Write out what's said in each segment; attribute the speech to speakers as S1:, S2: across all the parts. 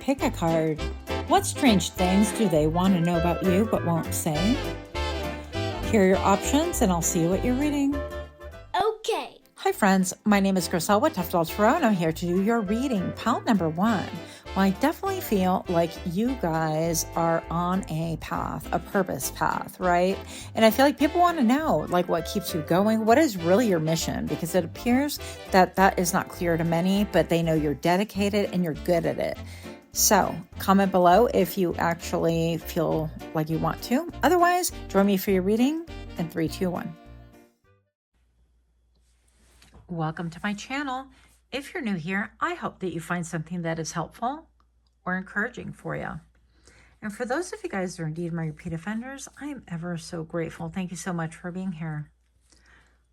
S1: Pickacard. What strange things do they want to know about you but won't say? Here are your options, and I'll see what you're reading.
S2: Okay.
S1: Hi friends, my name is Griselle with Toughdolltarot, and I'm here to do your reading. Pile number 1. Well, I definitely feel like you guys are on a path, a purpose path, right? And I feel like people want to know, like, what keeps you going? What is really your mission? Because it appears that that is not clear to many, but they know you're dedicated and you're good at it. So comment below if you actually feel like you want to. Otherwise, join me for your reading in 3, 2, 1. Welcome to my channel. If you're new here, I hope that you find something that is helpful or encouraging for you. And for those of you guys who are indeed my repeat offenders, I am ever so grateful. Thank you so much for being here.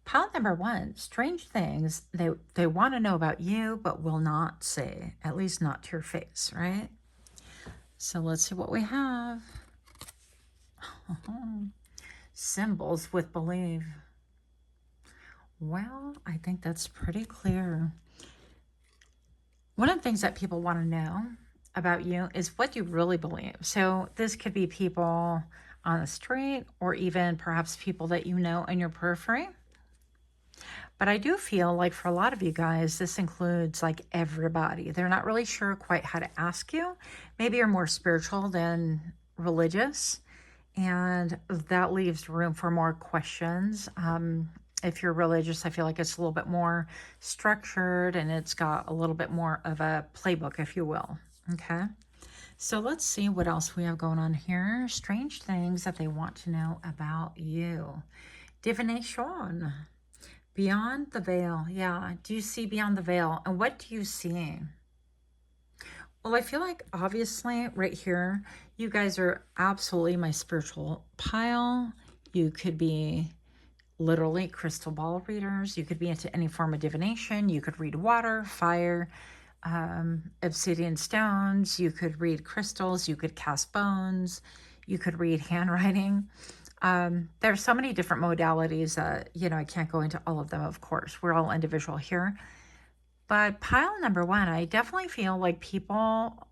S1: Pile number 1, strange things they want to know about you but will not say, at least not to your face, right? So let's see what we have. Symbols with belief. Well, I think that's pretty clear. One of the things that people want to know about you is what you really believe. So this could be people on the street or even perhaps people that you know in your periphery. But I do feel like for a lot of you guys, this includes like everybody. They're not really sure quite how to ask you. Maybe you're more spiritual than religious, and that leaves room for more questions. If you're religious, I feel like it's a little bit more structured and it's got a little bit more of a playbook, if you will. Okay. So let's see what else we have going on here. Strange things that they want to know about you. Divination. Beyond the veil. Yeah. Do you see beyond the veil? And what do you see? Well, I feel like obviously right here, you guys are absolutely my spiritual pile. You could be literally crystal ball readers. You could be into any form of divination. You could read water, fire, obsidian stones. You could read crystals. You could cast bones. You could read handwriting. There's so many different modalities that, I can't go into all of them, of course. We're all individual here. But pile number 1, I definitely feel like people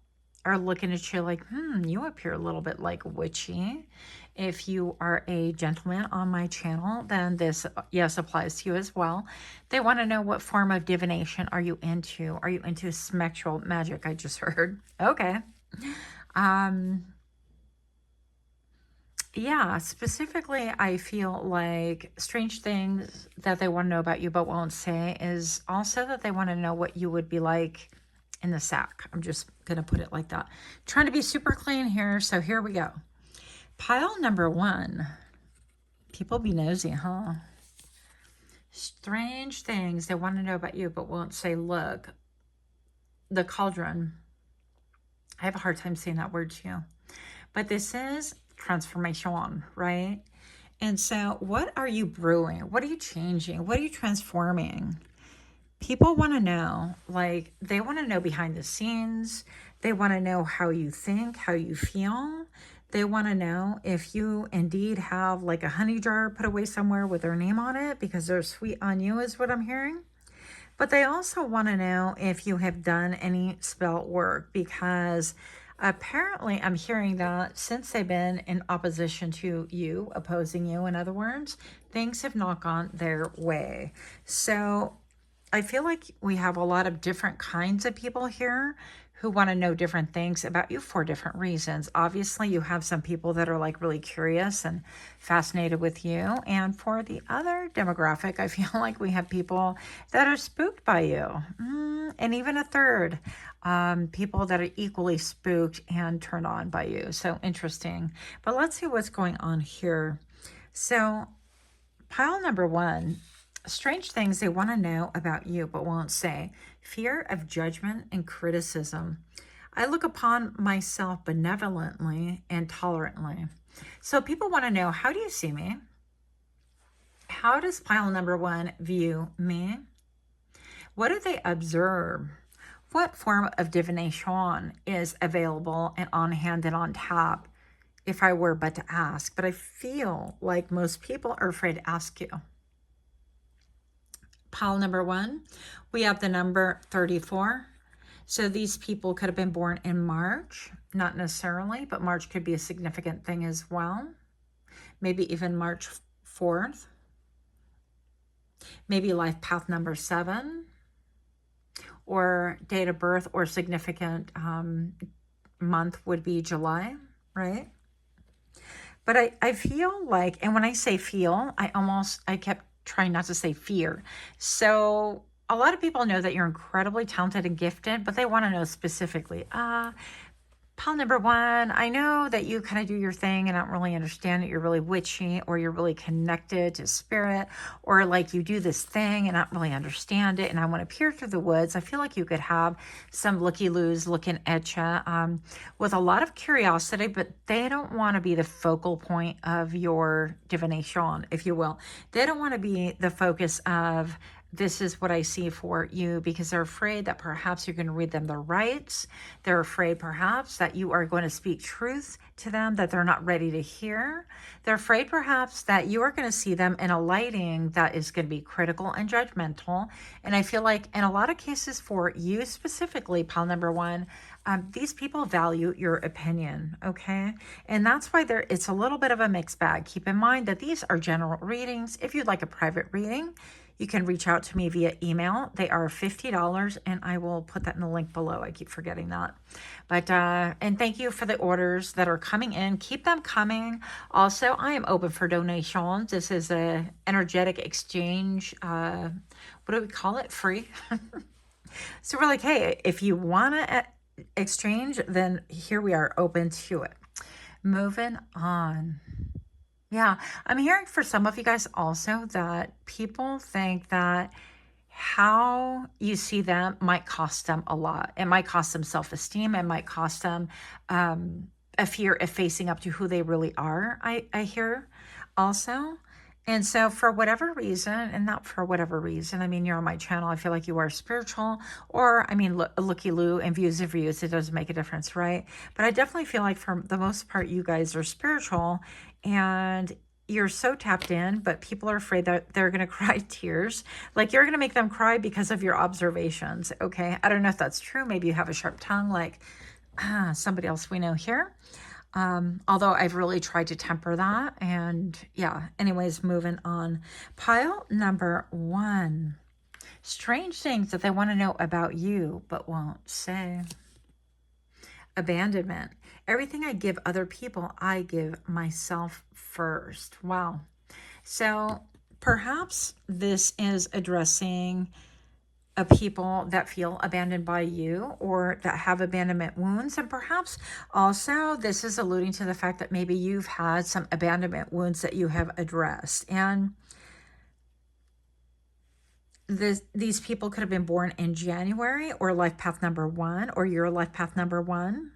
S1: are looking at you like, you appear a little bit like witchy. If you are a gentleman on my channel, then this, yes, applies to you as well. They want to know what form of divination are you into? Are you into sexual magic? I just heard. Okay. Yeah, specifically, I feel like strange things that they want to know about you but won't say is also that they want to know what you would be like in the sack. I'm just going to put it like that. Trying to be super clean here, so here we go. Pile number 1. People be nosy, huh? Strange things they want to know about you but won't say. Look, the cauldron. I have a hard time saying that word to you. But this is transformation, right? And so what are you brewing? What are you changing? What are you transforming? People want to know, like, they want to know behind the scenes. They want to know how you think, how you feel. They want to know if you indeed have like a honey jar put away somewhere with their name on it because they're sweet on you, is what I'm hearing. But they also want to know if you have done any spell work, because apparently I'm hearing that since they've been in opposition to you, opposing you, in other words, things have not gone their way. So I feel like we have a lot of different kinds of people here who want to know different things about you for different reasons. Obviously, you have some people that are like really curious and fascinated with you. And for the other demographic, I feel like we have people that are spooked by you. And even a third, people that are equally spooked and turned on by you. So interesting. But let's see what's going on here. So pile number 1. Strange things they want to know about you but won't say. Fear of judgment and criticism. I look upon myself benevolently and tolerantly. So people want to know, how do you see me? How does pile number 1 view me? What do they observe? What form of divination is available and on hand and on tap if I were but to ask? But I feel like most people are afraid to ask you. Pile number 1, we have the number 34. So these people could have been born in March, not necessarily, but March could be a significant thing as well. Maybe even March 4th. Maybe life path number 7, or date of birth or significant month would be July, right? But I feel like, and when I say feel, I kept trying not to say fear. So a lot of people know that you're incredibly talented and gifted, but they want to know specifically, pile number 1, I know that you kind of do your thing and I don't really understand it. You're really witchy, or you're really connected to spirit, or like you do this thing and I don't really understand it and I want to peer through the woods. I feel like you could have some looky-loos looking at you with a lot of curiosity, but they don't want to be the focal point of your divination, if you will. They don't want to be the focus of, this is what I see for you, because they're afraid that perhaps you're going to read them the rights. They're afraid perhaps that you are going to speak truth to them that they're not ready to hear. They're afraid perhaps that you are going to see them in a lighting that is going to be critical and judgmental. And I feel like in a lot of cases for you specifically, pile number 1, these people value your opinion, okay? And that's why it's a little bit of a mixed bag. Keep in mind that these are general readings. If you'd like a private reading, you can reach out to me via email. They are $50, and I will put that in the link below. I keep forgetting that. But, and thank you for the orders that are coming in. Keep them coming. Also, I am open for donations. This is a energetic exchange. What do we call it? Free. So we're like, hey, if you want to exchange, then here we are, open to it. Moving on. Yeah, I'm hearing for some of you guys also that people think that how you see them might cost them a lot. It might cost them self-esteem. It might cost them a fear of facing up to who they really are, I hear also. And so for whatever reason, and not for whatever reason, I mean, you're on my channel, I feel like you are spiritual, or I mean, looky-loo and views of views, it doesn't make a difference, right? But I definitely feel like for the most part, you guys are spiritual and you're so tapped in, but people are afraid that they're going to cry tears. Like you're going to make them cry because of your observations, okay? I don't know if that's true. Maybe you have a sharp tongue like somebody else we know here. Although I've really tried to temper that. And yeah, anyways, moving on. Pile number 1. Strange things that they want to know about you, but won't say. Abandonment. Everything I give other people, I give myself first. Wow. So perhaps this is addressing people that feel abandoned by you or that have abandonment wounds. And perhaps also this is alluding to the fact that maybe you've had some abandonment wounds that you have addressed. And these people could have been born in January, or life path number 1, or your life path number 1.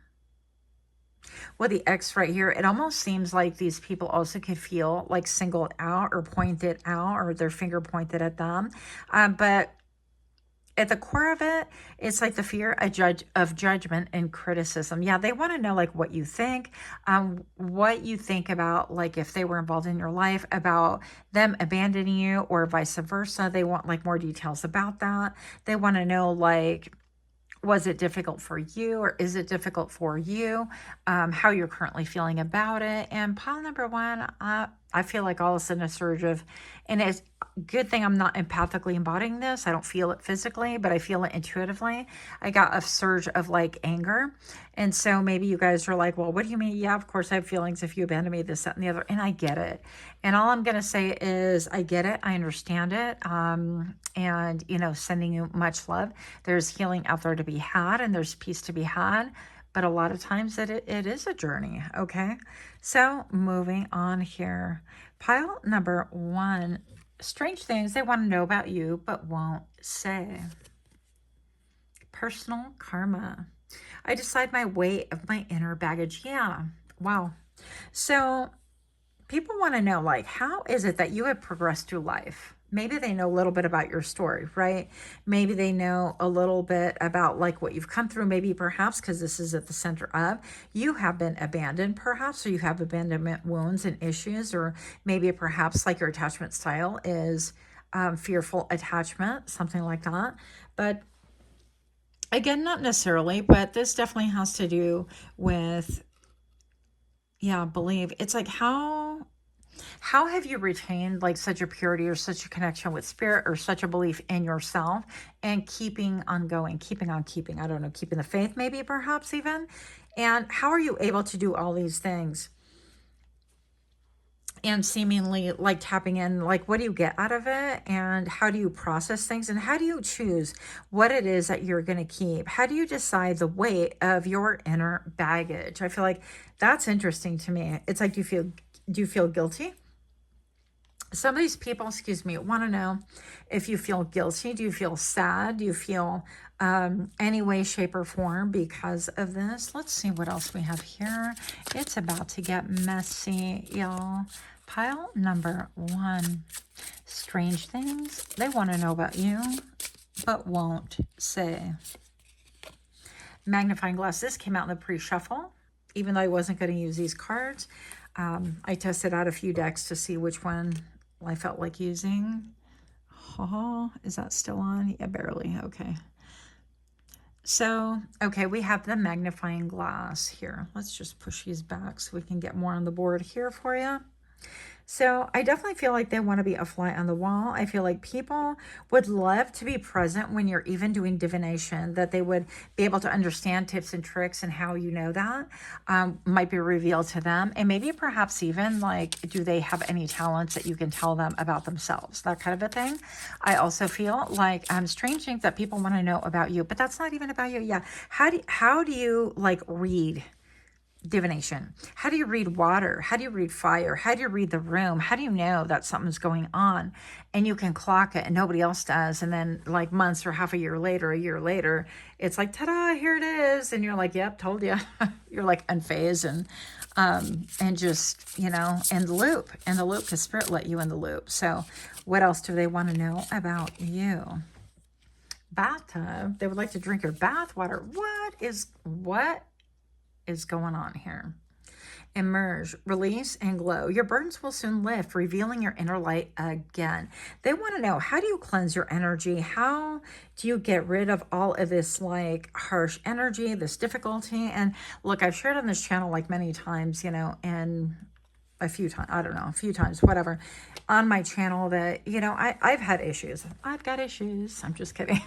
S1: Well, the X right here, it almost seems like these people also could feel like singled out or pointed out, or their finger pointed at them. But at the core of it, it's like the fear of judgment and criticism. Yeah, they want to know like what you think about, like if they were involved in your life, about them abandoning you or vice versa. They want like more details about that. They want to know like, was it difficult for you, or is it difficult for you? How you're currently feeling about it. And pile number 1, I feel like all of a sudden a surge of, and it's a good thing I'm not empathically embodying this. I don't feel it physically, but I feel it intuitively. I got a surge of like anger. And so maybe you guys are like, well, what do you mean? Yeah, of course I have feelings if you abandon me, this, that, and the other. And I get it. And all I'm going to say is I get it. I understand it. And, you know, sending you much love. There's healing out there to be had, and there's peace to be had. But a lot of times it is a journey, okay? So moving on here. Pile number 1, strange things they want to know about you but won't say. Personal karma. I decide my weight of my inner baggage. Yeah, wow. So people want to know, like, how is it that you have progressed through life? Maybe they know a little bit about your story, right? Maybe they know a little bit about like what you've come through. Maybe perhaps, because this is at the center of, you have been abandoned perhaps, or you have abandonment wounds and issues, or maybe perhaps like your attachment style is fearful attachment, something like that. But Again, not necessarily, but this definitely has to do with, yeah, believe. It's like how have you retained like such a purity or such a connection with spirit or such a belief in yourself and keeping on going, keeping on keeping, I don't know, keeping the faith maybe perhaps even. And how are you able to do all these things and seemingly like tapping in, like what do you get out of it and how do you process things and how do you choose what it is that you're going to keep? How do you decide the weight of your inner baggage? I feel like that's interesting to me. It's like, do you feel guilty? Some of these people, excuse me, want to know if you feel guilty. Do you feel sad? Do you feel any way, shape, or form because of this? Let's see what else we have here. It's about to get messy, y'all. Pile number 1. Strange things they want to know about you, but won't say. Magnifying glass. This came out in the pre-shuffle. Even though I wasn't going to use these cards, I tested out a few decks to see which one I felt like using. Oh, is that still on? Yeah, barely. Okay. So, okay, we have the magnifying glass here. Let's just push these back so we can get more on the board here for you. So I definitely feel like they want to be a fly on the wall. I feel like people would love to be present when you're even doing divination, that they would be able to understand tips and tricks and how you know that might be revealed to them. And maybe perhaps even like, do they have any talents that you can tell them about themselves? That kind of a thing. I also feel like strange things that people want to know about you, but that's not even about you. Yeah. How do you like read divination? How do you read water? How do you read fire? How do you read the room? How do you know that something's going on and you can clock it and nobody else does? And then like months or half a year later, it's like, ta-da, here it is. And you're like, yep, told you. You're like unfazed and just, you know, in the loop, because spirit let you in the loop. So what else do they want to know about you? Bathtub. They would like to drink your bath water. What is going on here? Emerge, release, and glow. Your burdens will soon lift, revealing your inner light again. They want to know, how do you cleanse your energy? How do you get rid of all of this like harsh energy, this difficulty? And look, I've shared on this channel like many times, you know, and a few times, whatever, on my channel that, you know, I've had issues. I've got issues. I'm just kidding.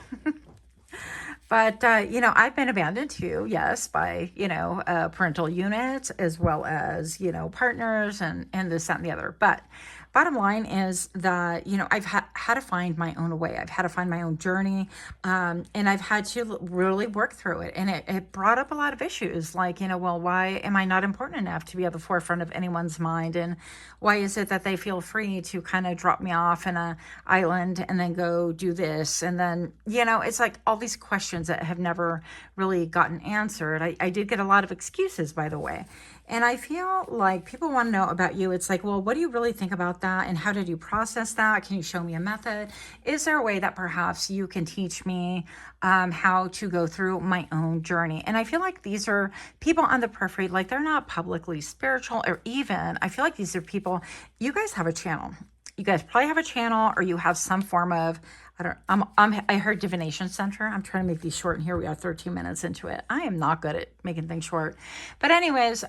S1: But, you know, I've been abandoned too, yes, by, you know, parental units as well as, you know, partners and this, that, and the other. But bottom line is that, you know, I've had to find my own way. I've had to find my own journey. And I've had to really work through it. And it brought up a lot of issues like, you know, well, why am I not important enough to be at the forefront of anyone's mind? And why is it that they feel free to kind of drop me off in a island and then go do this? And then, you know, it's like all these questions that have never really gotten answered. I did get a lot of excuses, by the way. And I feel like people want to know about you. It's like, well, what do you really think about that? And how did you process that? Can you show me a method? Is there a way that perhaps you can teach me how to go through my own journey? And I feel like these are people on the periphery, like they're not publicly spiritual, or even, I feel like these are people, you guys have a channel. You guys probably have a channel, or you have some form of, I heard divination center. I'm trying to make these short, and here we are 13 minutes into it. I am not good at making things short. But anyways,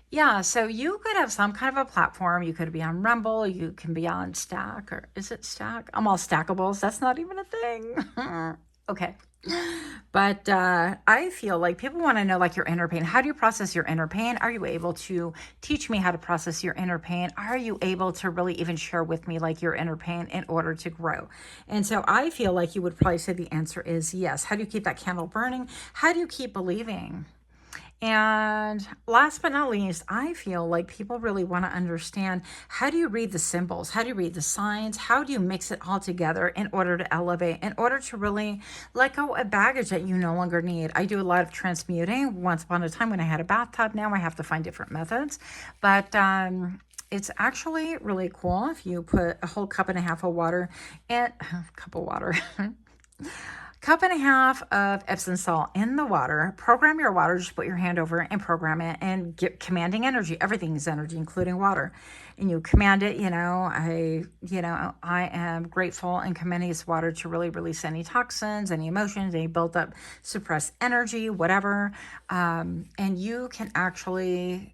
S1: yeah, so you could have some kind of a platform. You could be on Rumble. You can be on Stack, or is it Stack? I'm all stackables. That's not even a thing. Okay. But I feel like people want to know like your inner pain. How do you process your inner pain? Are you able to teach me how to process your inner pain? Are you able to really even share with me like your inner pain in order to grow? And so I feel like you would probably say the answer is yes. How do you keep that candle burning? How do you keep believing? And last but not least, I feel like people really want to understand, how do you read the symbols? How do you read the signs? How do you mix it all together in order to elevate, in order to really let go of baggage that you no longer need? I do a lot of transmuting. Once upon a time when I had a bathtub, now I have to find different methods. But it's actually really cool if you put a whole cup and a half of water and cup and a half of Epsom salt in the water. Program your water. Just put your hand over it and program it and get commanding energy. Everything is energy, including water. And you command it, I am grateful and commanding this water to really release any toxins, any emotions, any built up suppressed energy, whatever. And you can actually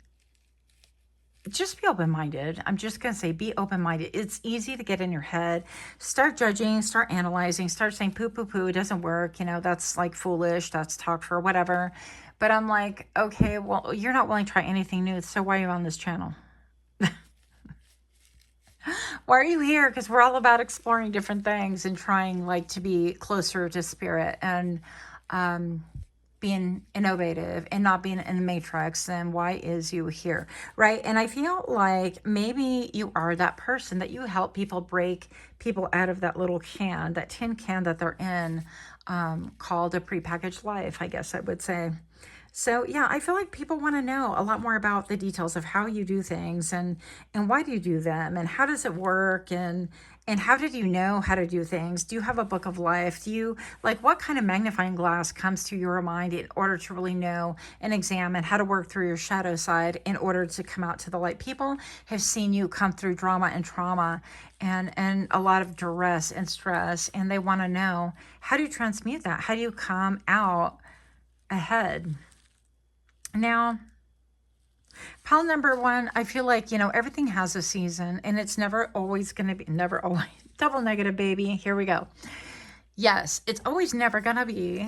S1: just be open-minded. I'm just going to say, be open-minded. It's easy to get in your head, start judging, start analyzing, start saying, poo, poo, poo, it doesn't work. That's like foolish. That's talk for whatever. But I'm like, okay, well, you're not willing to try anything new. So why are you on this channel? Why are you here? Because we're all about exploring different things and trying like to be closer to spirit and, being innovative and not being in the matrix. Then why is you here, right? And I feel like maybe you are that person that you help people break people out of that little can, that tin can that they're in, called a prepackaged life, I guess I would say. So yeah, I feel like people want to know a lot more about the details of how you do things and why do you do them and how does it work and how did you know how to do things? Do you have a book of life? Do you like what kind of magnifying glass comes to your mind in order to really know and examine how to work through your shadow side in order to come out to the light? People have seen you come through drama and trauma and a lot of duress and stress, and they want to know, how do you transmute that? How do you come out ahead? Now, pile number one, I feel like, everything has a season and it's never always going to be, never always, double negative, baby. Here we go. Yes, it's always never going to be,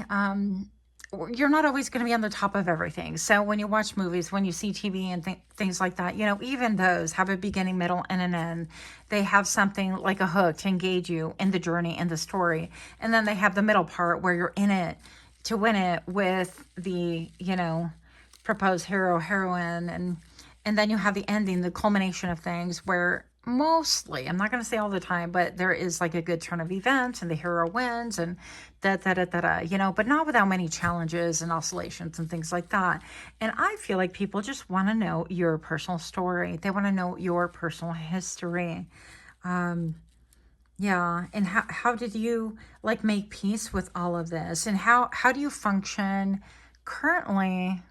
S1: you're not always going to be on the top of everything. So when you watch movies, when you see TV and things like that, even those have a beginning, middle, and an end. They have something like a hook to engage you in the journey and the story. And then they have the middle part where you're in it to win it with the, proposed hero, heroine, and then you have the ending, the culmination of things where mostly, I'm not going to say all the time, but there is like a good turn of events and the hero wins and but not without many challenges and oscillations and things like that. And I feel like people just want to know your personal story. They want to know your personal history. Yeah. And how did you like make peace with all of this? And how do you function currently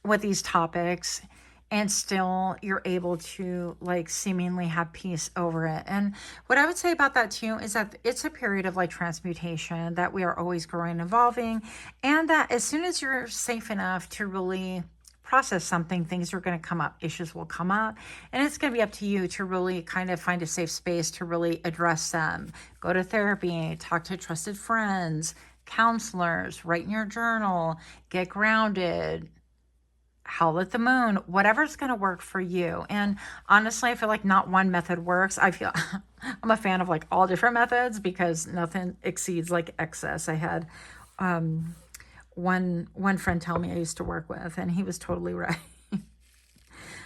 S1: with these topics and still you're able to like seemingly have peace over it? And what I would say about that too is that it's a period of like transmutation, that we are always growing and evolving, and that as soon as you're safe enough to really process something, things are going to come up, issues will come up, and it's going to be up to you to really kind of find a safe space to really address them. Go to therapy, talk to trusted friends, counselors, write in your journal, get grounded, howl at the moon, whatever's going to work for you. And honestly, I feel like not one method works. I feel I'm a fan of like all different methods because nothing exceeds like excess. I had one friend tell me I used to work with, and he was totally right.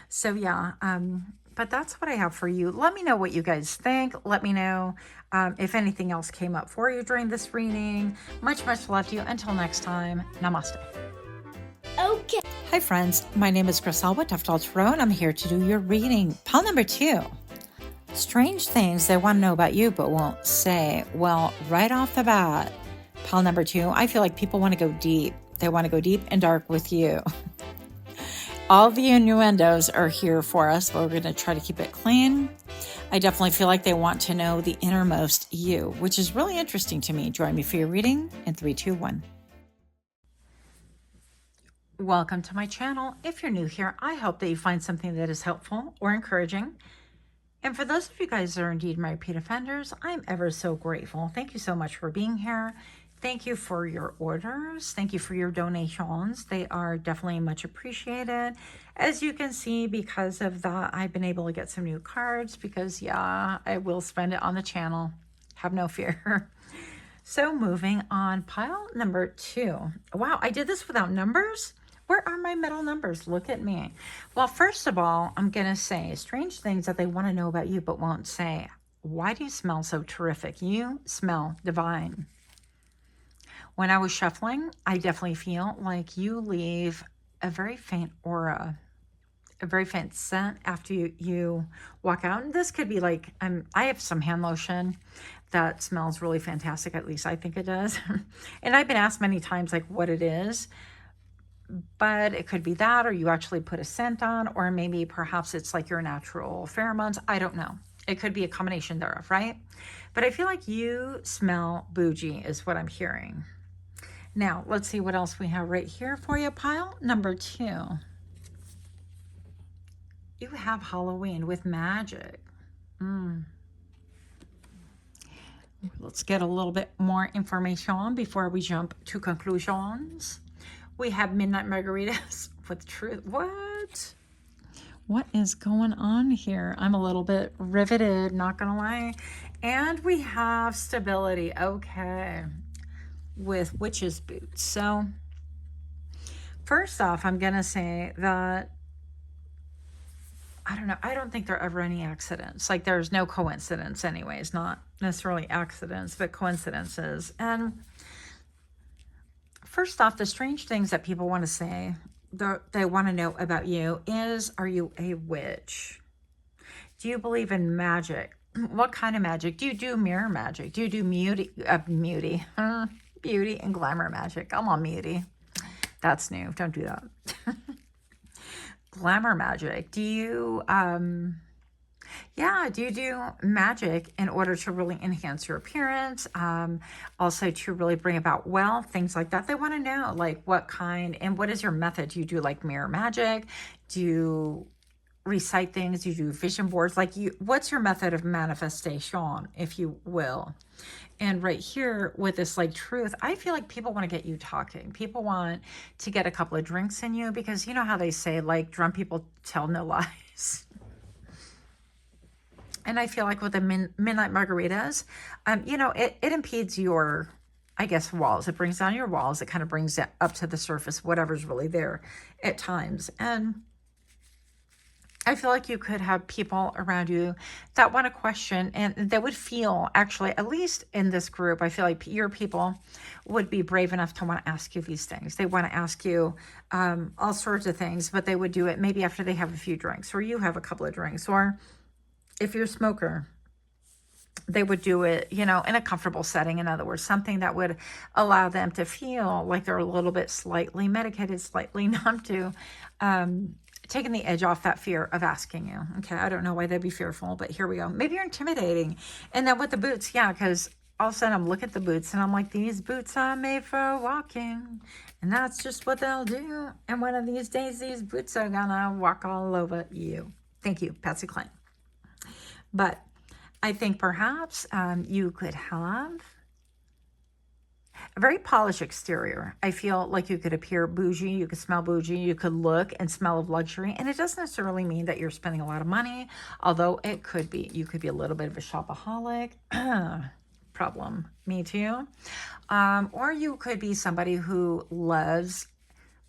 S1: So yeah, but that's what I have for you. Let me know what you guys think. Let me know if anything else came up for you during this reading. Much love to you. Until next time, namaste.
S2: Okay.
S1: Hi friends, my name is Cries with Toughdolltarot, and I'm here to do your reading. Pile number 2. Strange things they want to know about you but won't say. Well, right off the bat, pile number 2, I feel like people want to go deep. They want to go deep and dark with you. All the innuendos are here for us, but we're going to try to keep it clean. I definitely feel like they want to know the innermost you, which is really interesting to me. Join me for your reading in 3, 2, 1. Welcome to my channel. If you're new here, I hope that you find something that is helpful or encouraging. And for those of you guys that are indeed my repeat offenders, I'm ever so grateful. Thank you so much for being here. Thank you for your orders. Thank you for your donations. They are definitely much appreciated. As you can see, because of that, I've been able to get some new cards because, yeah, I will spend it on the channel. Have no fear. So moving on, pile number 2. Wow, I did this without numbers? Where are my middle numbers? Look at me. Well, first of all, I'm going to say strange things that they want to know about you but won't say. Why do you smell so terrific? You smell divine. When I was shuffling, I definitely feel like you leave a very faint aura. a very faint scent after you walk out. And this could be like, I have some hand lotion that smells really fantastic. At least I think it does. And I've been asked many times like what it is, but it could be that, or you actually put a scent on, or maybe perhaps it's like your natural pheromones. I don't know. It could be a combination thereof, right? But I feel like you smell bougie is what I'm hearing. Now, let's see what else we have right here for you. Pile number 2. You have Halloween with magic. Let's get a little bit more information before we jump to conclusions. We have midnight margaritas with truth. What is going on here? I'm a little bit riveted, not gonna lie. And we have stability. Okay. With witch's boots. So first off, I'm gonna say that I don't know. I don't think there are ever any accidents. Like there's no coincidence anyways, not necessarily accidents, but coincidences. And first off, the strange things that people want to say, they want to know about you is, are you a witch? Do you believe in magic? What kind of magic? Do you do mirror magic? Do you do beauty and glamour magic? I'm on beauty. That's new. Don't do that. Glamour magic. Do you, do you do magic in order to really enhance your appearance? Also to really bring about wealth, things like that. They want to know like what kind and what is your method? Do you do like mirror magic? Do you recite things? Do you do vision boards? Like what's your method of manifestation, if you will? And right here with this like truth, I feel like people want to get you talking. People want to get a couple of drinks in you because you know how they say like drunk people tell no lies. And I feel like with the midnight margaritas, it impedes your, I guess, walls. It brings down your walls. It kind of brings it up to the surface, whatever's really there at times. And I feel like you could have people around you that want to question and they would feel, actually, at least in this group, I feel like your people would be brave enough to want to ask you these things. They want to ask you all sorts of things, but they would do it maybe after they have a few drinks or you have a couple of drinks. Or if you're a smoker, they would do it, in a comfortable setting. In other words, something that would allow them to feel like they're a little bit slightly medicated, slightly numb to, taking the edge off that fear of asking you. Okay, I don't know why they'd be fearful, but here we go. Maybe you're intimidating. And then with the boots, because all of a sudden I'm looking at the boots and I'm like, these boots are made for walking. And that's just what they'll do. And one of these days, these boots are gonna walk all over you. Thank you, Patsy Cline. But I think perhaps you could have a very polished exterior. I feel like you could appear bougie, you could smell bougie, you could look and smell of luxury. And it doesn't necessarily mean that you're spending a lot of money, although it could be. You could be a little bit of a shopaholic. Problem. Me too. Or you could be somebody who loves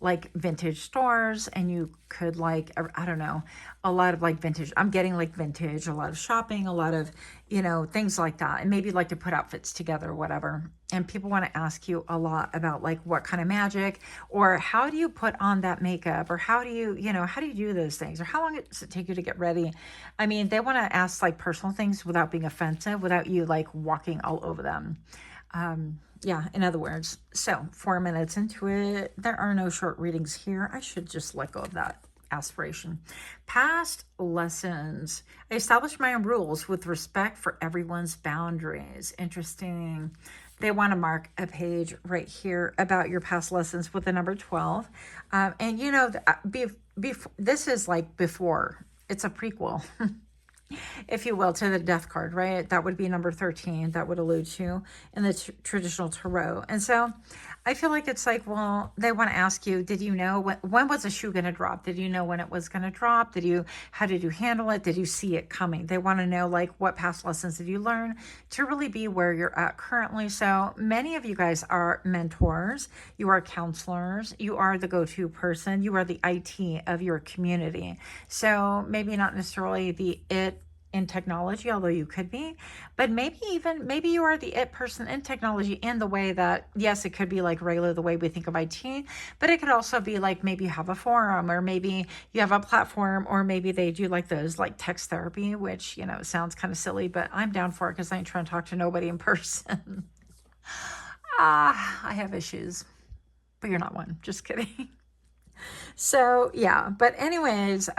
S1: like vintage stores, and you could like, I don't know, a lot of like vintage. I'm getting like vintage, a lot of shopping, a lot of, things like that. And maybe like to put outfits together or whatever. And people want to ask you a lot about like what kind of magic, or how do you put on that makeup, or how do you, how do you do those things, or how long does it take you to get ready? I mean, they want to ask like personal things without being offensive, without you like walking all over them. In other words, so 4 minutes into it, there are no short readings here. I should just let go of that aspiration. Past lessons. I established my own rules with respect for everyone's boundaries. Interesting. They want to mark a page right here about your past lessons with the number 12. This is like before. It's a prequel. If you will, to the death card, right? That would be number 13. That would allude to in the traditional tarot. And so I feel like it's like, well, they want to ask you, did you know when was the shoe going to drop? Did you know when it was going to drop? How did you handle it? Did you see it coming? They want to know like what past lessons did you learn to really be where you're at currently. So many of you guys are mentors. You are counselors. You are the go-to person. You are the IT of your community. So maybe not necessarily the it in technology, although you could be, but maybe you are the it person in technology in the way that, yes, it could be like regular the way we think of IT, but it could also be like maybe you have a forum, or maybe you have a platform, or maybe they do like those like text therapy, which, you know, sounds kind of silly, but I'm down for it because I ain't trying to talk to nobody in person. I have issues, but you're not one. Just kidding. So yeah, but anyways,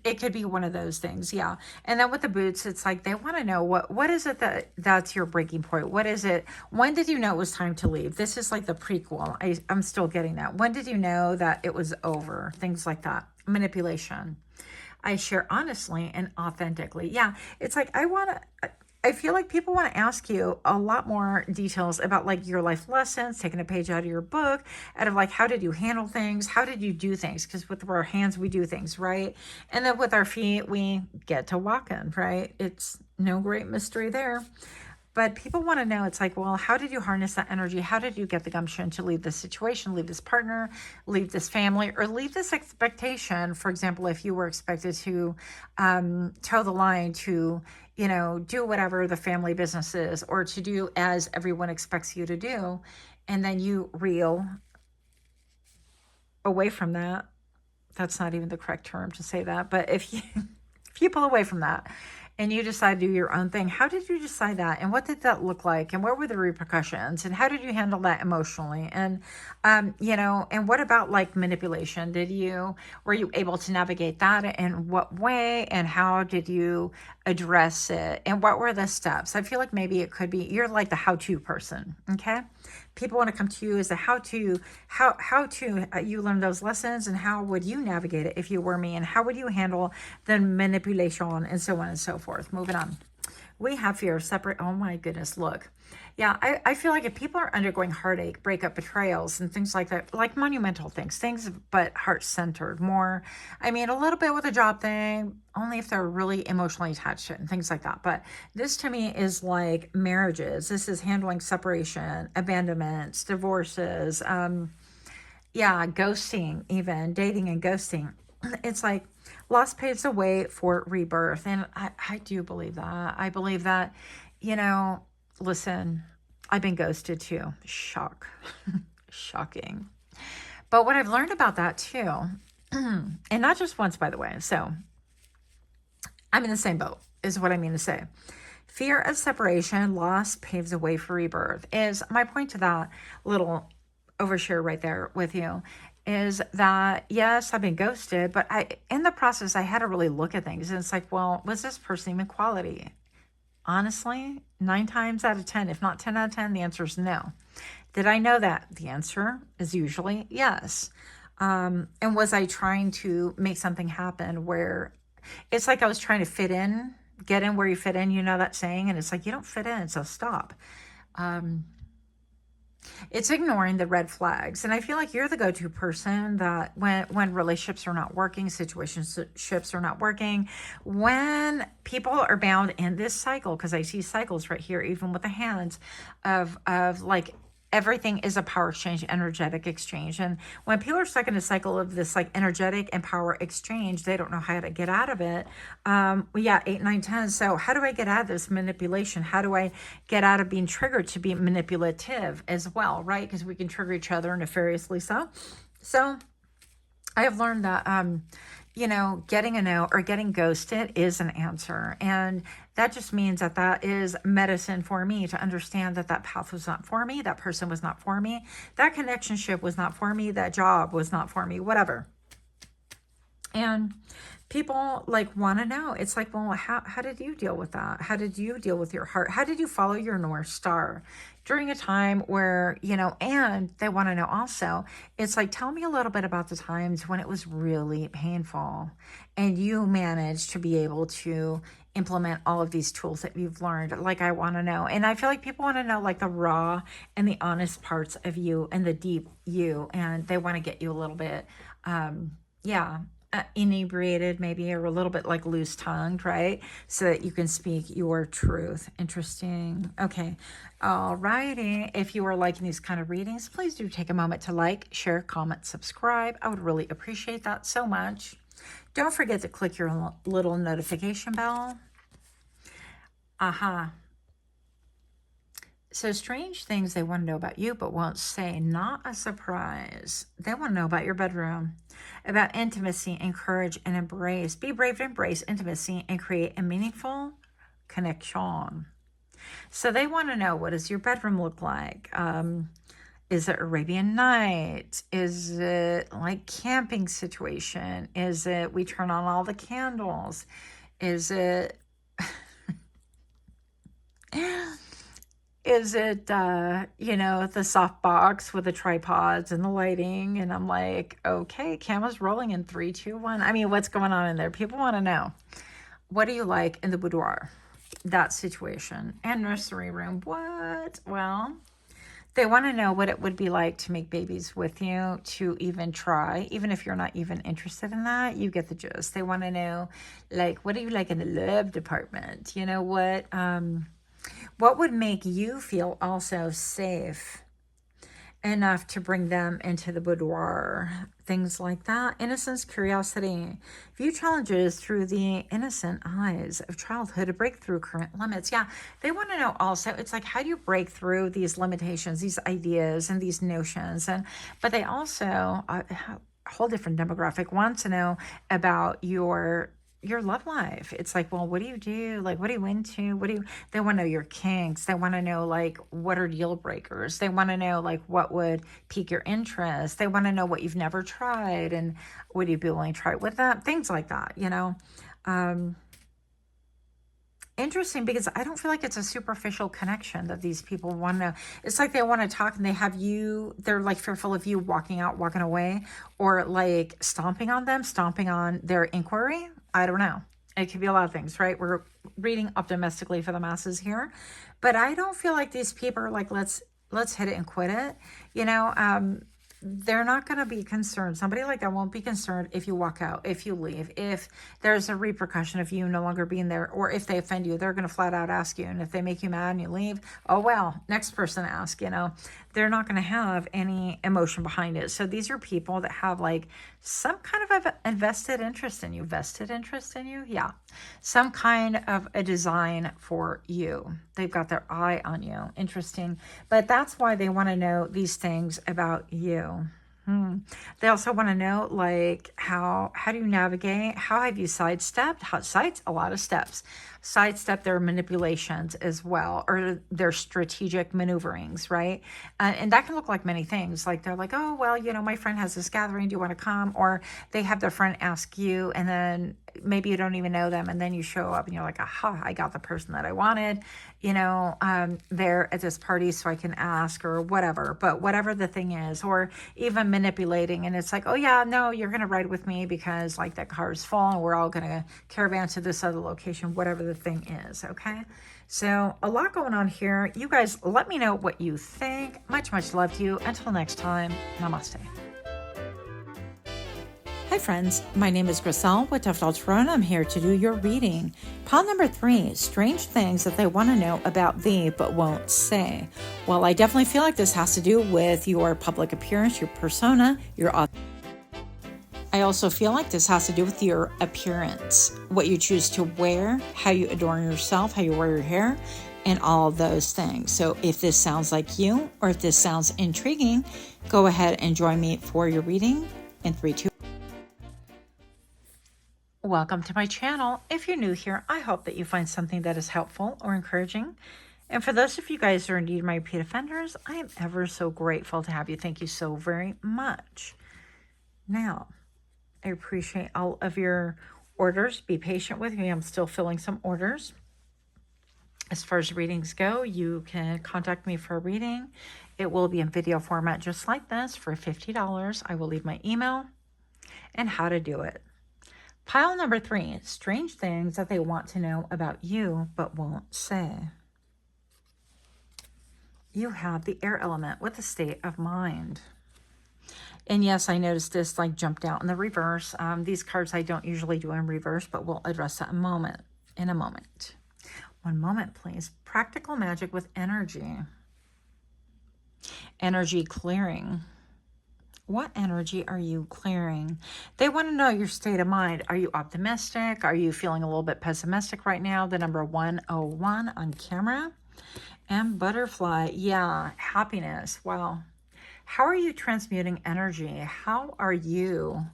S1: it could be one of those things, yeah. And then with the boots, it's like they want to know what is it that's your breaking point? What is it? When did you know it was time to leave? This is like the prequel. I'm still getting that. When did you know that it was over? Things like that. Manipulation. I share honestly and authentically. Yeah, it's like I feel like people want to ask you a lot more details about like your life lessons, taking a page out of your book, out of like how did you handle things, how did you do things? Because with our hands we do things, right? And then with our feet we get to walking, right? It's no great mystery there. But people want to know, it's like, well, how did you harness that energy? How did you get the gumption to leave this situation, leave this partner, leave this family, or leave this expectation? For example, if you were expected to toe the line, to, you know, do whatever the family business is, or to do as everyone expects you to do, and then you reel away from that. That's not even the correct term to say that, but if you pull away from that and you decide to do your own thing, how did you decide that? And what did that look like? And what were the repercussions? And how did you handle that emotionally? And, you know, and what about like manipulation? Were you able to navigate that? In what way? And how did you address it? And what were the steps? I feel like maybe it could be, you're like the how-to person. Okay. People want to come to you as a how-to, you learn those lessons, and how would you navigate it if you were me, and how would you handle the manipulation, and so on and so forth. Moving on. We have fear of separate. Oh my goodness, look. Yeah, I feel like if people are undergoing heartache, breakup, betrayals, and things like that, like monumental things, but heart-centered more. I mean, a little bit with a job thing, only if they're really emotionally attached to it and things like that. But this to me is like marriages. This is handling separation, abandonments, divorces, ghosting, even dating and ghosting. It's like loss paves the way for rebirth. And I do believe that. I believe that, you know, listen, I've been ghosted too. Shocking. But what I've learned about that too, and not just once, by the way. So I'm in the same boat, is what I mean to say. Fear of separation, loss paves the way for rebirth, is my point to that little overshare right there with you. Is that, yes, I've been ghosted, but in the process, I had to really look at things. And it's like, well, was this person even quality? Honestly, 9 times out of 10, if not 10 out of 10, the answer is no. Did I know that? The answer is usually yes. And was I trying to make something happen where it's like I was trying to fit in, get in where you fit in, you know that saying? And it's like, you don't fit in, so stop. It's ignoring the red flags. And I feel like you're the go-to person that when relationships are not working, situationships are not working, when people are bound in this cycle, because I see cycles right here, even with the hands of like everything is a power exchange, energetic exchange. And when people are stuck in a cycle of this like energetic and power exchange, they don't know how to get out of it. 8, 9, 10. So how do I get out of this manipulation? How do I get out of being triggered to be manipulative as well, right? Because we can trigger each other nefariously. So I have learned that, getting a no or getting ghosted is an answer. And that just means that is medicine for me to understand that path was not for me. That person was not for me. That connectionship was not for me. That job was not for me, whatever. And people like want to know. It's like, well, how did you deal with that? How did you deal with your heart? How did you follow your North Star during a time where, and they want to know also, it's like, tell me a little bit about the times when it was really painful and you managed to be able to implement all of these tools that you've learned. Like, I want to know. And I feel like people want to know like the raw and the honest parts of you and the deep you, and they want to get you a little bit, inebriated maybe, or a little bit like loose tongued, right? So that you can speak your truth. Interesting. Okay. All righty. If you are liking these kind of readings, please do take a moment to like, share, comment, subscribe. I would really appreciate that so much. Don't forget to click your little notification bell. Aha. So strange things they want to know about you but won't say. Not a surprise. They want to know about your bedroom, about intimacy, encourage and embrace. Be brave to embrace intimacy and create a meaningful connection. So they want to know, what does your bedroom look like? Is it Arabian Night? Is it like camping situation? Is it we turn on all the candles? Is it is it the soft box with the tripods and the lighting? And I'm like, okay, camera's rolling in 3, 2, 1. I mean, what's going on in there? People want to know, what do you like in the boudoir? That situation. And nursery room. What? Well, they want to know what it would be like to make babies with you, to even try, even if you're not even interested in that. You get the gist. They want to know, like, what do you like in the love department? You know, what would make you feel also safe enough to bring them into the boudoir? Things like that. Innocence, curiosity. View challenges through the innocent eyes of childhood to break through current limits. Yeah, they want to know also, it's like, how do you break through these limitations, these ideas and these notions? But they also, a whole different demographic, wants to know about your love life. It's like, well, what do you do? Like, what are you into? They want to know your kinks. They want to know, like, what are deal breakers? They want to know, like, what would pique your interest? They want to know what you've never tried and would you be willing to try it with that? Things like that, Interesting, because I don't feel like it's a superficial connection that these people want to. It's like they want to talk and they're like fearful of you walking out, walking away, or like stomping on them, stomping on their inquiry. I don't know. It could be a lot of things, right? We're reading optimistically for the masses here, but I don't feel like these people are like, let's hit it and quit it. They're not going to be concerned. Somebody like that won't be concerned if you walk out, if you leave, if there's a repercussion of you no longer being there, or if they offend you, they're going to flat out ask you. And if they make you mad and you leave, oh, well, next person to ask, they're not going to have any emotion behind it. So these are people that have like some kind of a vested interest in you. Yeah. Some kind of a design for you. They've got their eye on you. Interesting. But that's why they want to know these things about you. They also want to know, like, how do you navigate? How have you sidestepped? A lot of steps. Sidestep their manipulations as well, or their strategic maneuverings, right? And that can look like many things. Like, they're like, oh, well, my friend has this gathering. Do you want to come? Or they have their friend ask you, and then maybe you don't even know them, and then you show up and you're like, aha, I got the person that I wanted, they're at this party so I can ask, or whatever. But whatever the thing is, or even manipulating, and it's like, oh yeah, no, you're going to ride with me because like that car is full and we're all going to caravan to this other location, whatever the thing is. Okay. So a lot going on here. You guys, let me know what you think. Much, much love to you. Until next time, namaste. Hi friends, my name is Griselle with Toughdolltarot, and I'm here to do your reading. Pile number 3, strange things that they want to know about thee but won't say. Well, I definitely feel like this has to do with your public appearance, your persona, I also feel like this has to do with your appearance, what you choose to wear, how you adorn yourself, how you wear your hair, and all those things. So if this sounds like you, or if this sounds intriguing, go ahead and join me for your reading in 3, 2. Welcome to my channel. If you're new here, I hope that you find something that is helpful or encouraging. And for those of you guys who are indeed my repeat offenders, I am ever so grateful to have you. Thank you so very much. Now, I appreciate all of your orders. Be patient with me. I'm still filling some orders. As far as readings go, you can contact me for a reading. It will be in video format just like this for $50. I will leave my email and how to do it. Pile number 3, strange things that they want to know about you but won't say. You have the air element with the state of mind. And yes, I noticed this like jumped out in the reverse. These cards I don't usually do in reverse, but we'll address that in a moment. One moment, please. Practical magic with energy. Energy clearing. What energy are you clearing? They want to know your state of mind. Are you optimistic? Are you feeling a little bit pessimistic right now? The number 101 on camera. And butterfly. Yeah, happiness. Wow. How are you transmuting energy? How are you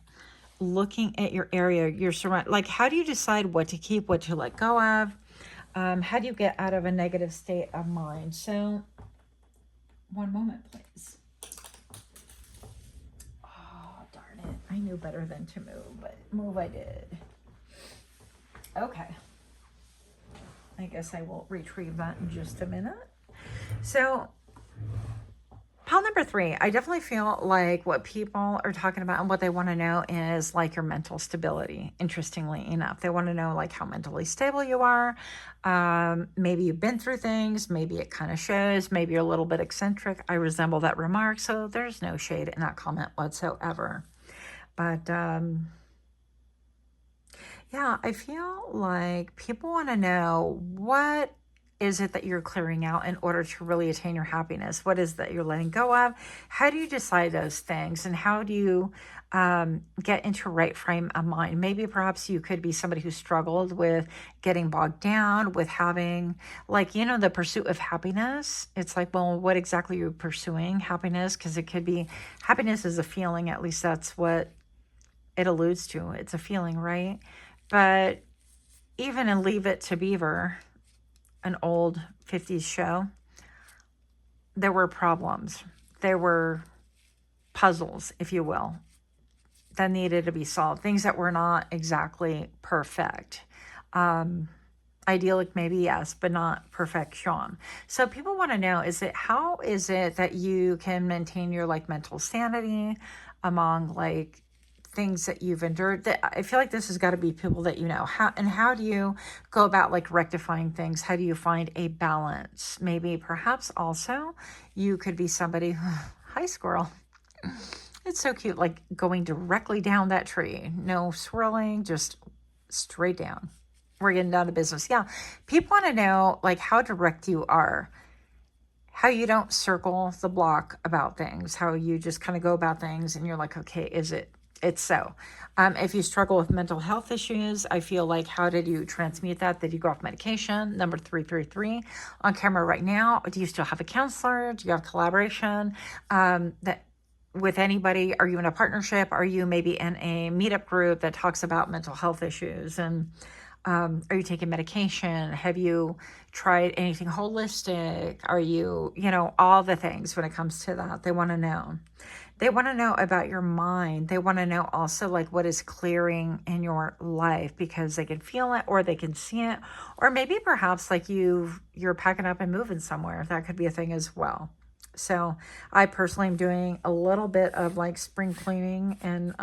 S1: looking at your area, your surround? Like, how do you decide what to keep, what to let go of? How do you get out of a negative state of mind? So, one moment, please. Oh, darn it. I knew better than to move, but move I did. Okay. I guess I will retrieve that in just a minute. So, pile number 3, I definitely feel like what people are talking about and what they want to know is like your mental stability. Interestingly enough, they want to know like how mentally stable you are. Maybe you've been through things. Maybe it kind of shows. Maybe you're a little bit eccentric. I resemble that remark. So there's no shade in that comment whatsoever. But yeah, I feel like people want to know what is it that you're clearing out in order to really attain your happiness? What is that you're letting go of? How do you decide those things? And how do you get into right frame of mind? Maybe perhaps you could be somebody who struggled with getting bogged down, with having like, you know, the pursuit of happiness. It's like, well, what exactly are you pursuing? Happiness? Because it could be, happiness is a feeling. At least that's what it alludes to. It's a feeling, right? But even in Leave It to Beaver, an old 50s show, there were problems. There were puzzles, if you will, that needed to be solved. Things that were not exactly perfect. Idyllic, maybe, yes, but not perfection. So people want to know, how is it that you can maintain your like mental sanity among like things that you've endured? That I feel like this has got to be people that you know. How do you go about like rectifying things? How do you find a balance? Maybe perhaps also you could be somebody who, hi squirrel. It's so cute, like going directly down that tree. No swirling, just straight down. We're getting down to business. Yeah. People want to know like how direct you are, how you don't circle the block about things, how you just kind of go about things and you're like, okay, it's so. If you struggle with mental health issues, I feel like, how did you transmute that? Did you go off medication? Number 333 on camera right now. Do you still have a counselor? Do you have collaboration that with anybody? Are you in a partnership? Are you maybe in a meetup group that talks about mental health issues? And are you taking medication? Have you tried anything holistic? Are you, all the things when it comes to that, they want to know. They want to know about your mind. They want to know also like what is clearing in your life because they can feel it or they can see it. Or maybe perhaps like you're packing up and moving somewhere. That could be a thing as well. So I personally am doing a little bit of like spring cleaning in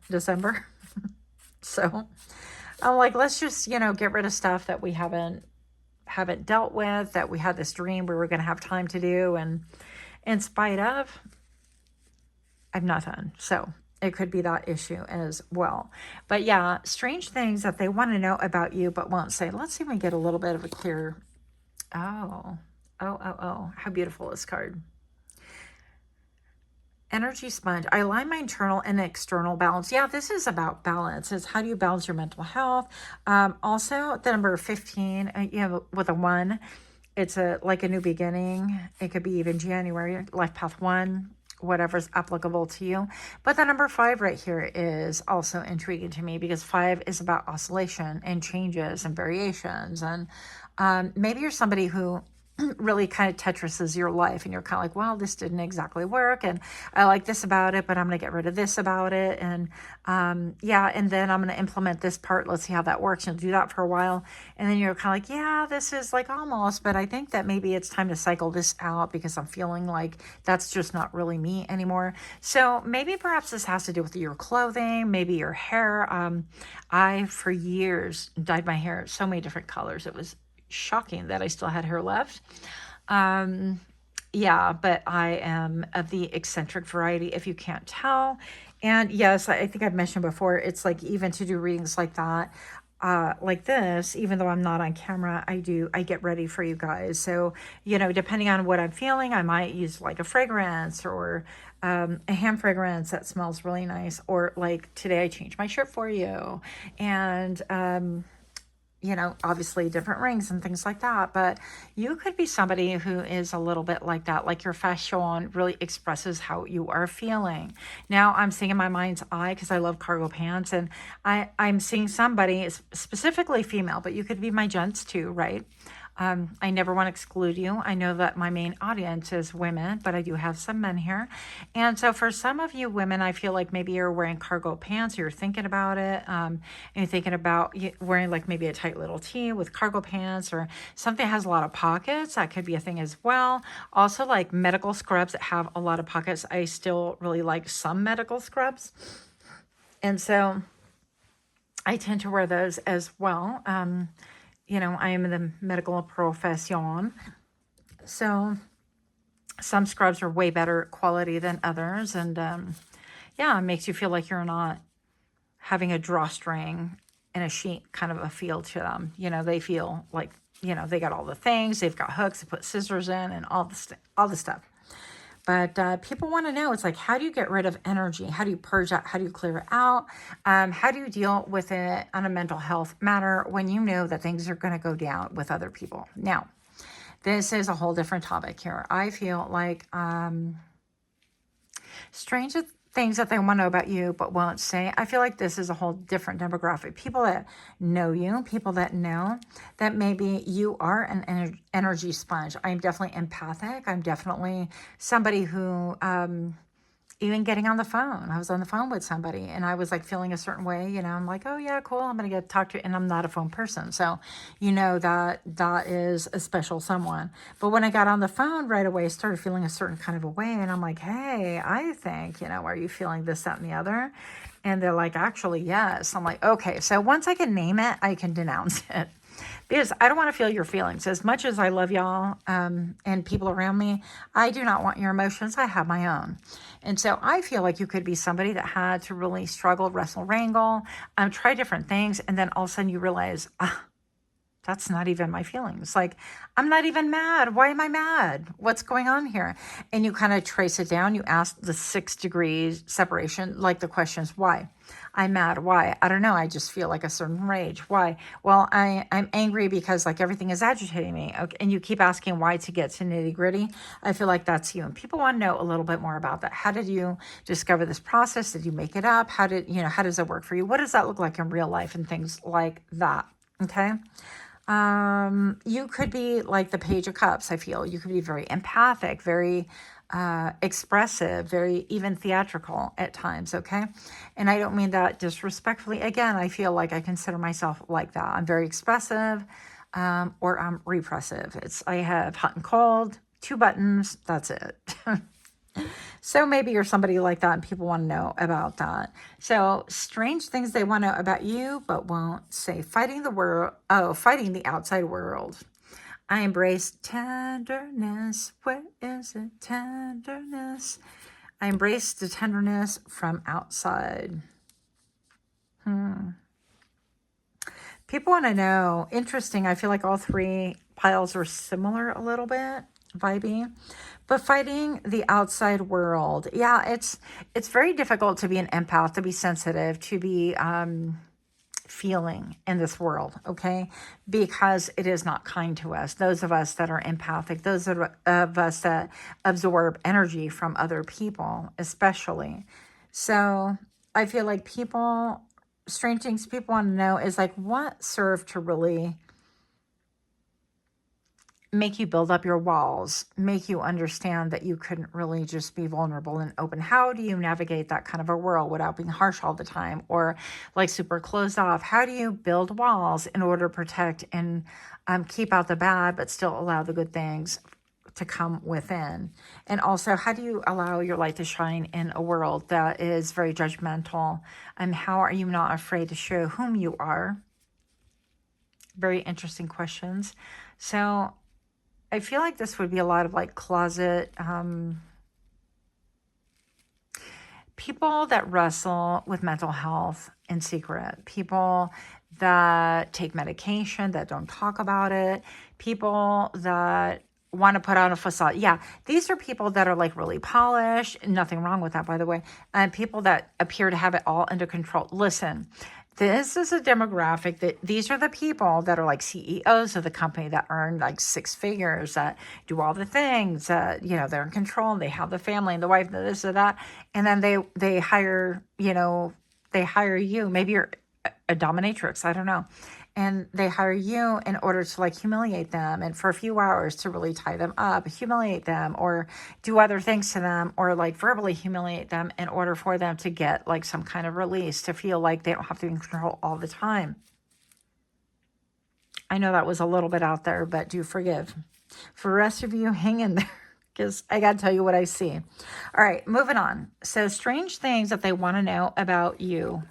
S1: December. So I'm like, let's just, get rid of stuff that we haven't dealt with, that we had this dream we were going to have time to do. And in spite of, I've not done. So it could be that issue as well. But yeah, strange things that they want to know about you, but won't say. Let's see if we can get a little bit of a clear. Oh, how beautiful this card. Energy sponge. I align my internal and external balance. Yeah, this is about balance. It's how do you balance your mental health? Also, the number 15, you have with a 1, it's like a new beginning. It could be even January, life path 1, whatever's applicable to you. But the number 5 right here is also intriguing to me because 5 is about oscillation and changes and variations. And maybe you're somebody who really kind of Tetrises your life and you're kind of like, well, this didn't exactly work and I like this about it, but I'm going to get rid of this about it. And and then I'm going to implement this part. Let's see how that works. You'll do that for a while. And then you're kind of like, yeah, this is like almost, but I think that maybe it's time to cycle this out because I'm feeling like that's just not really me anymore. So maybe perhaps this has to do with your clothing, maybe your hair. I, for years, dyed my hair so many different colors. It was shocking that I still had hair left. Yeah, but I am of the eccentric variety, if you can't tell. And yes, I think I've mentioned before, it's like even to do readings like that, like this, even though I'm not on camera, I get ready for you guys. So, depending on what I'm feeling, I might use like a fragrance or a hand fragrance that smells really nice. Or like today I changed my shirt for you. And, obviously different rings and things like that. But you could be somebody who is a little bit like that, like your fashion really expresses how you are feeling. Now I'm seeing in my mind's eye, because I love cargo pants, and I'm seeing somebody, specifically female, but you could be my gents too, right? I never want to exclude you. I know that my main audience is women, but I do have some men here. And so for some of you women, I feel like maybe you're wearing cargo pants, or you're thinking about it, and you're thinking about wearing like maybe a tight little tee with cargo pants, or something that has a lot of pockets. That could be a thing as well. Also, like medical scrubs that have a lot of pockets. I still really like some medical scrubs. And so I tend to wear those as well. I am in the medical profession. So some scrubs are way better quality than others. And it makes you feel like you're not having a drawstring and a sheet kind of a feel to them. They feel like, they got all the things. They've got hooks. They put scissors in and all the stuff. But people want to know, it's like, how do you get rid of energy? How do you purge out? How do you clear it out? How do you deal with it on a mental health matter when you know that things are going to go down with other people? Now, this is a whole different topic here. I feel like strange things that they want to know about you but won't say. I feel like this is a whole different demographic. People that know you, people that know that maybe you are an energy sponge. I'm definitely empathic. I'm definitely somebody who, even getting on the phone, I was on the phone with somebody and I was like feeling a certain way, I'm like, oh yeah, cool. I'm going to get talked to, and I'm not a phone person. So, that is a special someone. But when I got on the phone right away, I started feeling a certain kind of a way. And I'm like, hey, I think, are you feeling this, that, and the other? And they're like, actually, yes. I'm like, okay. So once I can name it, I can denounce it. Because I don't want to feel your feelings. As much as I love y'all and people around me, I do not want your emotions. I have my own. And so I feel like you could be somebody that had to really struggle, wrestle, wrangle, try different things. And then all of a sudden you realize, that's not even my feelings. Like, I'm not even mad. Why am I mad? What's going on here? And you kind of trace it down. You ask the 6 degrees separation, like the questions, why? I'm mad. Why? I don't know. I just feel like a certain rage. Why? Well, I'm angry because like everything is agitating me. Okay. And you keep asking why to get to nitty gritty. I feel like that's you. And people want to know a little bit more about that. How did you discover this process? Did you make it up? How does it work for you? What does that look like in real life and things like that? Okay. You could be like the Page of Cups. I feel you could be very empathic, very expressive, very even theatrical at times. Okay. And I don't mean that disrespectfully. Again, I feel like I consider myself like that. I'm very expressive, or I'm repressive. I have hot and cold, 2 buttons. That's it. So maybe you're somebody like that and people want to know about that. So strange things they want to know about you, but won't say. Fighting the outside world. I embrace tenderness. Where is it? Tenderness. I embrace the tenderness from outside. People want to know. Interesting. I feel like all 3 piles are similar a little bit. Vibey. But fighting the outside world. Yeah, it's very difficult to be an empath, to be sensitive, to be feeling in this world, okay? Because it is not kind to us. Those of us that are empathic, those of us that absorb energy from other people, especially. So I feel like strange things people want to know is like, what served to really make you build up your walls, make you understand that you couldn't really just be vulnerable and open. How do you navigate that kind of a world without being harsh all the time or like super closed off? How do you build walls in order to protect and keep out the bad, but still allow the good things to come within? And also, how do you allow your light to shine in a world that is very judgmental? And how are you not afraid to show whom you are? Very interesting questions. So I feel like this would be a lot of like closet people that wrestle with mental health. in secret, people that take medication, that don't talk about it, people that want to put on a facade. Yeah, these are people that are like really polished. Nothing wrong with that, by the way. And people that appear to have it all under control. Listen, this is a demographic that these are the people that are like CEOs of the company that earn like six figures, that do all the things, they're in control, they have the family and the wife, and this or that. And then they hire, they hire you. Maybe you're a dominatrix, I don't know. And they hire you in order to like humiliate them and for a few hours to really tie them up, humiliate them, or do other things to them, or like verbally humiliate them in order for them to get like some kind of release, to feel like they don't have to be in control all the time. I know that was a little bit out there, but do forgive. For the rest of you, hang in there, because I got to tell you what I see. All right, moving on. So strange things that they want to know about you,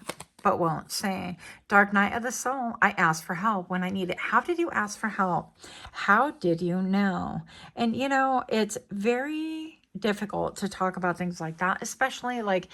S1: but won't say. Dark night of the soul. I asked for help when I need it. How did you ask for help? How did you know? And it's very difficult to talk about things like that, especially like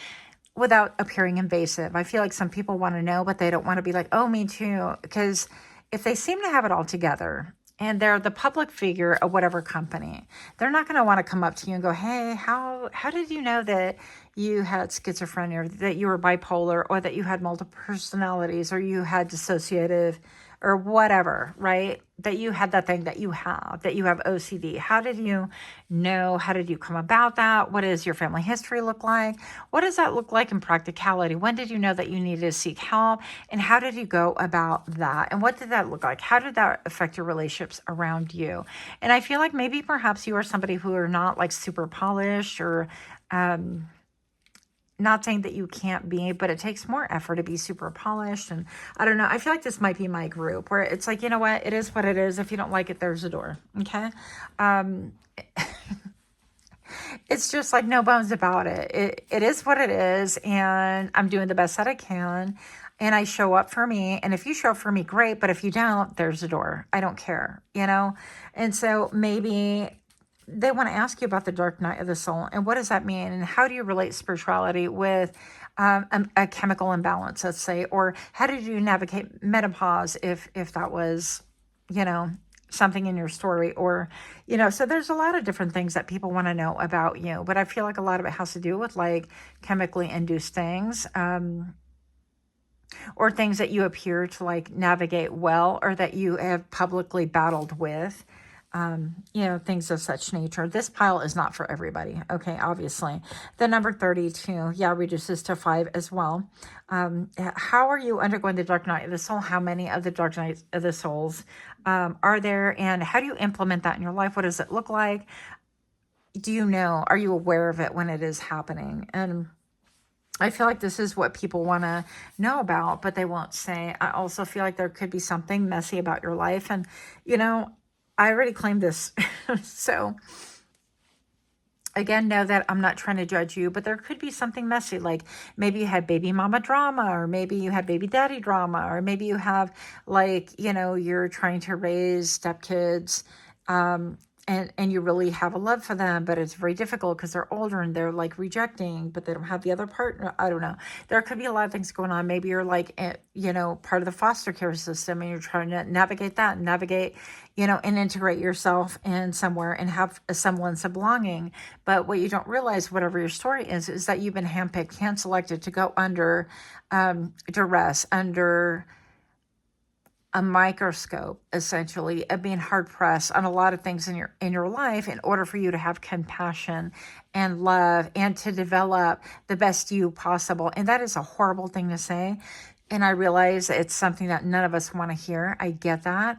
S1: without appearing invasive. I feel like some people want to know, but they don't want to be like, oh, me too. Because if they seem to have it all together and they're the public figure of whatever company, they're not going to want to come up to you and go, hey, how did you know that you had schizophrenia, or that you were bipolar, or that you had multiple personalities, or you had dissociative, or whatever, right? That you had that thing that you have OCD. How did you know? How did you come about that? What does your family history look like? What does that look like in practicality? When did you know that you needed to seek help? And how did you go about that? And what did that look like? How did that affect your relationships around you? And I feel like maybe perhaps you are somebody who are not like super polished, or not saying that you can't be, but it takes more effort to be super polished. And I don't know. I feel like this might be my group where it's like, you know what? It is what it is. If you don't like it, there's a door. Okay. It's just like no bones about it. It is what it is. And I'm doing the best that I can. And I show up for me. And if you show up for me, great. But if you don't, there's a door. I don't care, And so maybe they want to ask you about the dark night of the soul, and what does that mean, and how do you relate spirituality with a chemical imbalance, let's say, or how did you navigate menopause if that was, something in your story, or, so there's a lot of different things that people want to know about you, but I feel like a lot of it has to do with like chemically induced things, or things that you appear to like navigate well, or that you have publicly battled with. Things of such nature. This pile is not for everybody. Okay, obviously. The number 32, reduces to 5 as well. How are you undergoing the dark night of the soul? How many of the dark nights of the souls are there? And how do you implement that in your life? What does it look like? Do you know? Are you aware of it when it is happening? And I feel like this is what people want to know about, but they won't say. I also feel like there could be something messy about your life. And, I already claimed this. So again, know that I'm not trying to judge you, but there could be something messy. Like maybe you had baby mama drama, or maybe you had baby daddy drama, or maybe you have like, you're trying to raise stepkids, and you really have a love for them, but it's very difficult because they're older and they're like rejecting, but they don't have the other partner. I don't know. There could be a lot of things going on. Maybe you're like, part of the foster care system, and you're trying to navigate that and and integrate yourself in somewhere and have a semblance of belonging. But what you don't realize, whatever your story is that you've been handpicked, hand-selected to go under duress, under a microscope, essentially, of being hard pressed on a lot of things in your life in order for you to have compassion and love and to develop the best you possible. And that is a horrible thing to say. And I realize it's something that none of us want to hear. I get that.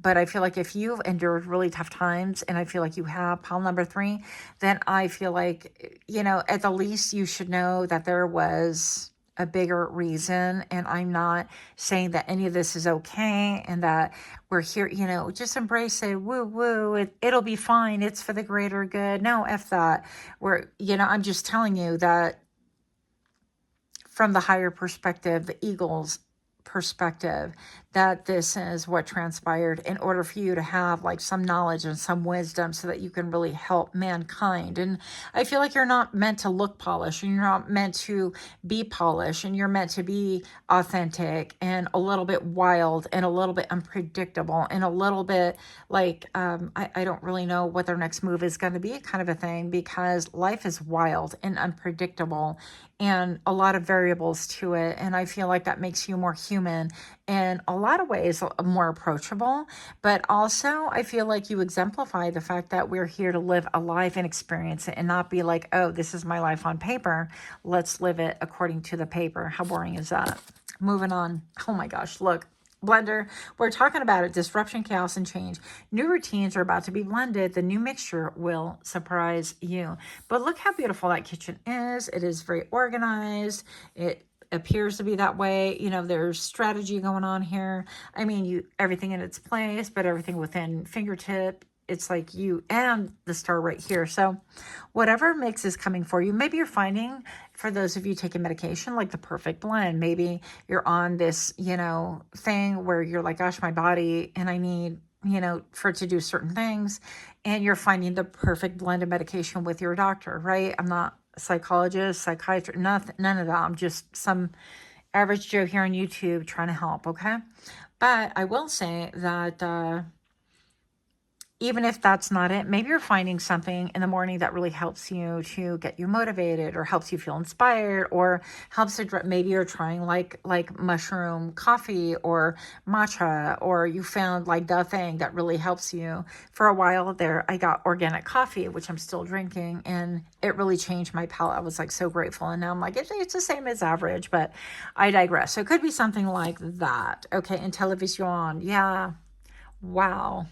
S1: But I feel like if you've endured really tough times, and I feel like you have, pile number 3, then I feel like, at the least you should know that there was a bigger reason. And I'm not saying that any of this is okay and that we're here, just embrace it. Woo, woo. It'll be fine. It's for the greater good. No, F that. I'm just telling you that from the higher perspective, the eagles perspective that this is what transpired in order for you to have like some knowledge and some wisdom so that you can really help mankind. And I feel like you're not meant to look polished, and you're not meant to be polished, and you're meant to be authentic and a little bit wild and a little bit unpredictable and a little bit like I don't really know what their next move is going to be, kind of a thing, because life is wild and unpredictable and a lot of variables to it. And I feel like that makes you more human in a lot of ways, more approachable. But also, I feel like you exemplify the fact that we're here to live a life and experience it and not be like, oh, this is my life on paper. Let's live it according to the paper. How boring is that? Moving on. Oh my gosh, look. Blender, we're talking about it. Disruption, chaos, and change. New routines are about to be blended. The new mixture will surprise you. But look how beautiful that kitchen is. It is very organized. It appears to be that way. You know, there's strategy going on here. I mean, everything in its place, but everything within fingertip. It's like you and the star right here. So whatever mix is coming for you, maybe you're finding, for those of you taking medication, like the perfect blend. Maybe you're on this, thing where you're like, gosh, my body, and I need, for it to do certain things. And you're finding the perfect blend of medication with your doctor, right? I'm not a psychologist, psychiatrist, none of that. I'm just some average Joe here on YouTube trying to help, okay? But I will say that even if that's not it, maybe you're finding something in the morning that really helps you to get you motivated or helps you feel inspired or helps to, maybe you're trying like mushroom coffee or matcha, or you found like the thing that really helps you. For a while there, I got organic coffee, which I'm still drinking, and it really changed my palate. I was like so grateful. And now I'm like, it's the same as average, but I digress. So it could be something like that. Okay. And television. Yeah. Wow.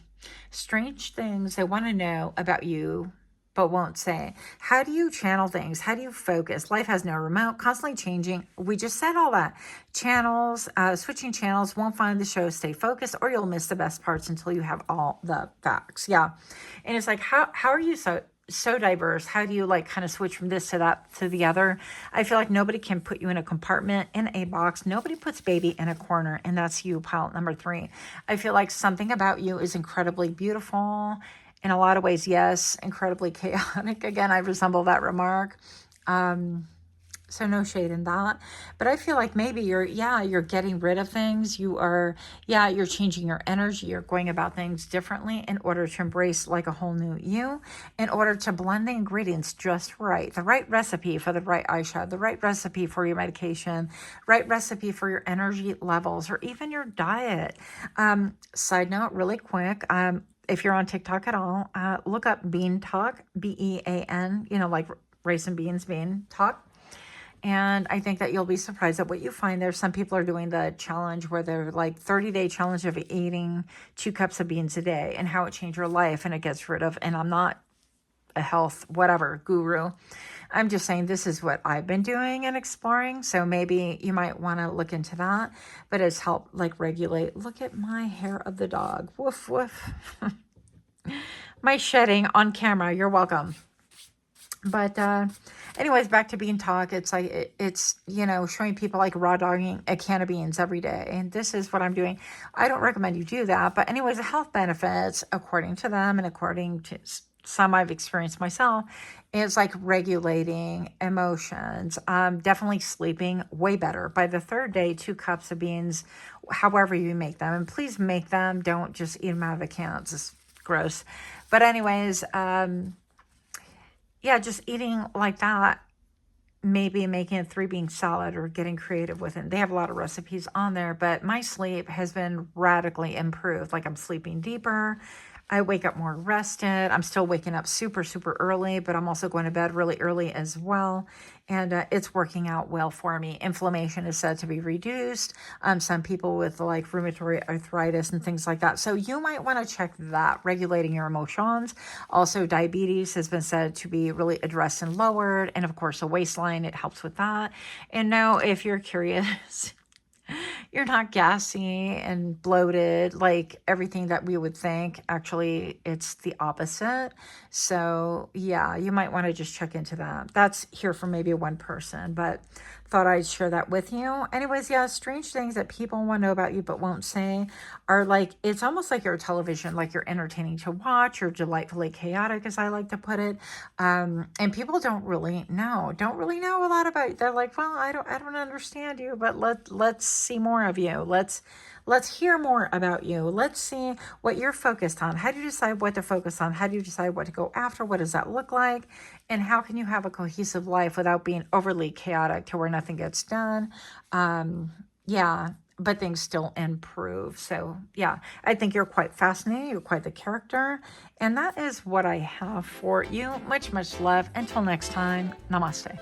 S1: Strange things they want to know about you, but won't say. How do you channel things? How do you focus? Life has no remote, constantly changing. We just said all that. Channels, switching channels won't find the show. Stay focused, or you'll miss the best parts until you have all the facts. Yeah. And it's like, how are you so diverse? How do you like kind of switch from this to that to the other? I feel like nobody can put you in a compartment, in a box. Nobody puts baby in a corner, and that's you, pile number 3. I feel like something about you is incredibly beautiful in a lot of ways. Yes, incredibly chaotic. Again, I resemble that remark. So no shade in that, but I feel like maybe you're getting rid of things. You're changing your energy. You're going about things differently in order to embrace like a whole new you, in order to blend the ingredients just right. The right recipe for the right eyeshadow, the right recipe for your medication, right recipe for your energy levels, or even your diet. Side note, really quick, if you're on TikTok at all, look up Bean Talk, BEAN, like rice and beans, Bean Talk. And I think that you'll be surprised at what you find there. Some people are doing the challenge where they're like 30-day challenge of eating 2 cups of beans a day and how it changed your life and it gets rid of, and I'm not a health, whatever, guru. I'm just saying this is what I've been doing and exploring. So maybe you might want to look into that, but it's helped like regulate. Look at my hair of the dog. Woof, woof. My shedding on camera. You're welcome. But anyways, back to Bean Talk. It's like, it's, showing people like raw dogging a can of beans every day. And this is what I'm doing. I don't recommend you do that. But anyways, the health benefits, according to them and according to some I've experienced myself, is like regulating emotions, definitely sleeping way better. By the 3rd day, 2 cups of beans, however you make them. And please make them. Don't just eat them out of a can. It's just gross. But anyways, just eating like that, maybe making a 3-bean salad or getting creative with it. They have a lot of recipes on there, but my sleep has been radically improved. Like I'm sleeping deeper. I wake up more rested. I'm still waking up super, super early, but I'm also going to bed really early as well. And it's working out well for me. Inflammation is said to be reduced. Some people with like rheumatoid arthritis and things like that. So you might want to check that, regulating your emotions. Also, diabetes has been said to be really addressed and lowered. And of course, a waistline, it helps with that. And now if you're curious, you're not gassy and bloated like everything that we would think. Actually, it's the opposite. So yeah, you might want to just check into that. That's here for maybe one person, but thought I'd share that with you. Anyways, yeah, strange things that people want to know about you but won't say are like, it's almost like you're television, like you're entertaining to watch or delightfully chaotic, as I like to put it. And people don't really know a lot about you. They're like, well, I don't understand you, but let's see more of you. Let's hear more about you. Let's see what you're focused on. How do you decide what to focus on? How do you decide what to go after? What does that look like? And how can you have a cohesive life without being overly chaotic to where nothing gets done? Yeah, but things still improve. So yeah, I think you're quite fascinating. You're quite the character. And that is what I have for you. Much, much love. Until next time, namaste.